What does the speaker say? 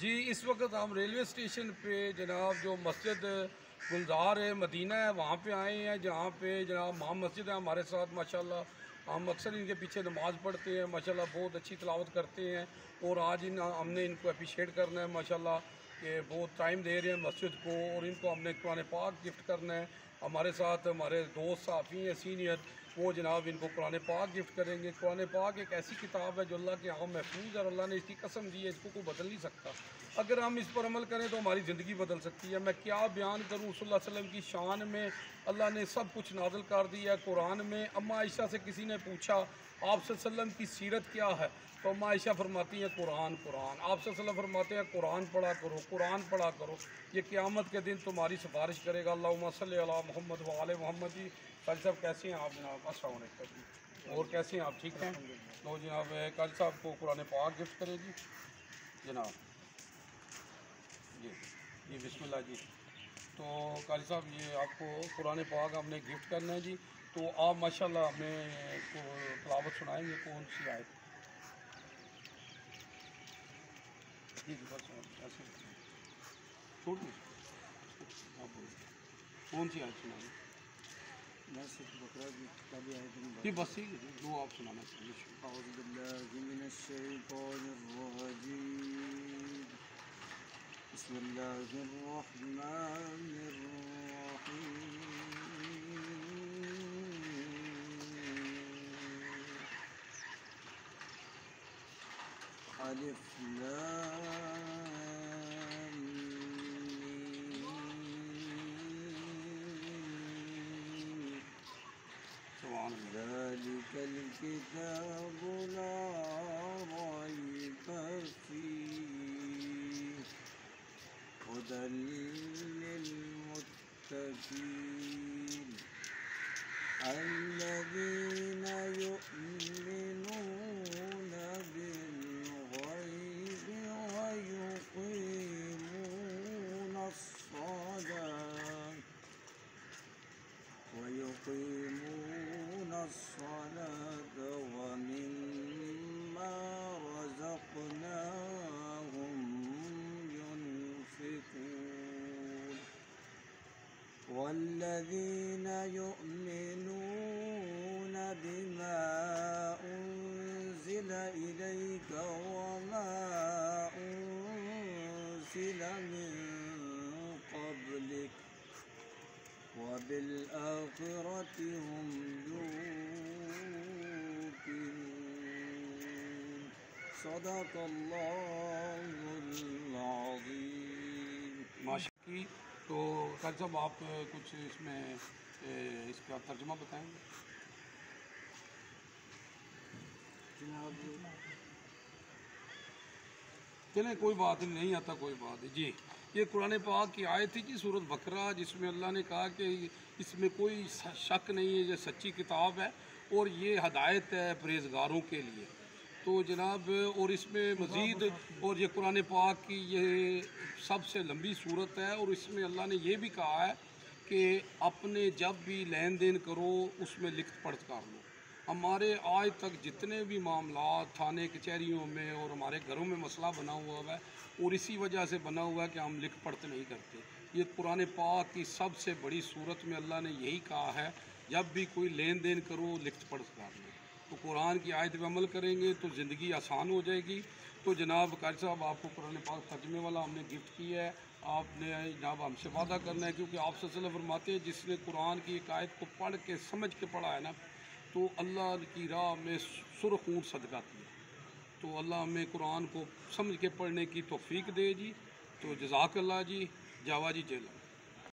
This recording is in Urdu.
جی اس وقت ہم ریلوے اسٹیشن پہ جناب جو مسجد گلزار ہے مدینہ ہے وہاں پہ آئے ہیں، جہاں پہ جناب امام مسجد ہے ہمارے ساتھ ماشاءاللہ. ہم اکثر ان کے پیچھے نماز پڑھتے ہیں ماشاءاللہ، بہت اچھی تلاوت کرتے ہیں. اور آج ہم نے ان کو اپریشیٹ کرنا ہے ماشاءاللہ کہ بہت ٹائم دے رہے ہیں مسجد کو، اور ان کو ہم نے قرآن پاک گفٹ کرنا ہے. ہمارے ساتھ ہمارے دوست صحافی ہیں سینئر، وہ جناب ان کو قرآن پاک گفٹ کریں گے. قرآن پاک ایک ایسی کتاب ہے جو اللہ کے یہاں محفوظ ہے، اور اللہ نے اس کی قسم دی ہے اس کو کوئی بدل نہیں سکتا. اگر ہم اس پر عمل کریں تو ہماری زندگی بدل سکتی ہے. میں کیا بیان کروں صلی اللہ علیہ وسلم کی شان میں. اللہ نے سب کچھ نازل کر دیا ہے قرآن میں. اما عائشہ سے کسی نے پوچھا آپ صلی اللہ علیہ وسلم کی سیرت کیا ہے، تو اما عائشہ فرماتی ہیں قرآن قرآن. آپ صلی اللہ علیہ وسلم فرماتے ہیں قرآن پڑھا کرو قرآن پڑھا کرو، یہ قیامت کے دن تمہاری سفارش کرے گا. اللہم صلی علی محمد وعلی محمد. جی قاضی صاحب کیسے ہیں آپ جناب؟ السلام علیکم. اور کیسے ہیں آپ؟ ٹھیک ہیں؟ تو جناب قاضی صاحب کو قرآن پاک گفٹ کرے گی جناب. جی بسم اللہ جی. تو قاضی صاحب یہ آپ کو قرآن پاک ہم نے گفٹ کرنا ہے جی. تو آپ ماشاءاللہ ہمیں تلاوت سنائیں گے کون سی آیت؟ جی بس ایسے چھوڑ دیں کون سی آیت سنائیں گے؟ جی بس ٹھیک ہے جو آپ سنانا چاہیے. اعوذ باللہ من الشیطان الرجیم. بسم اللہ الرحمن الرحیم. الف لام سبحان اللہ. ذلك الكتاب لا ريب فيه هدى للمتقين الذين يؤمنون بالغيب ويقيمون الصلاة ومما رزقناهم ينفقون والذين يؤمنون بما أنزل إليك وما أنزل من قبلك وبالآخرة هم يوقنون. صدق اللہ العظیم. ماشاء کی. تو قاضی صاحب آپ کچھ اس میں اس کا ترجمہ بتائیں گے؟ جناب چلیں کوئی بات نہیں آتا کوئی بات نہیں. جی یہ قرآن پاک کی آیت تھی جی سورۃ بقرہ، جس میں اللہ نے کہا کہ اس میں کوئی شک نہیں ہے، یہ سچی کتاب ہے اور یہ ہدایت ہے پرہیزگاروں کے لیے. تو جناب اور اس میں مزید اور یہ قرآن پاک کی یہ سب سے لمبی صورت ہے، اور اس میں اللہ نے یہ بھی کہا ہے کہ اپنے جب بھی لین دین کرو اس میں لکھت پڑھ کر لو. ہمارے آج تک جتنے بھی معاملات تھانے کچہریوں میں اور ہمارے گھروں میں مسئلہ بنا ہوا ہے، اور اسی وجہ سے بنا ہوا ہے کہ ہم لکھ پڑھ نہیں کرتے. یہ قرآن پاک کی سب سے بڑی صورت میں اللہ نے یہی کہا ہے جب بھی کوئی لین دین کرو لکھ پڑھ کر لو. تو قرآن کی آیت پہ عمل کریں گے تو زندگی آسان ہو جائے گی. تو جناب قاضی صاحب آپ کو قرآن پاک ترجمے والا ہم نے گفٹ کیا ہے. آپ نے جناب ہم سے وعدہ کرنا ہے، کیونکہ آپ صلی اللہ علیہ وسلم فرماتے ہیں جس نے قرآن کی ایک آیت کو پڑھ کے سمجھ کے پڑھا ہے نا، تو اللہ کی راہ میں سرخ اونٹ صدقہ دیا. تو اللہ ہمیں قرآن کو سمجھ کے پڑھنے کی توفیق دے جی. تو جزاک اللہ جی. جاوا جی جیل.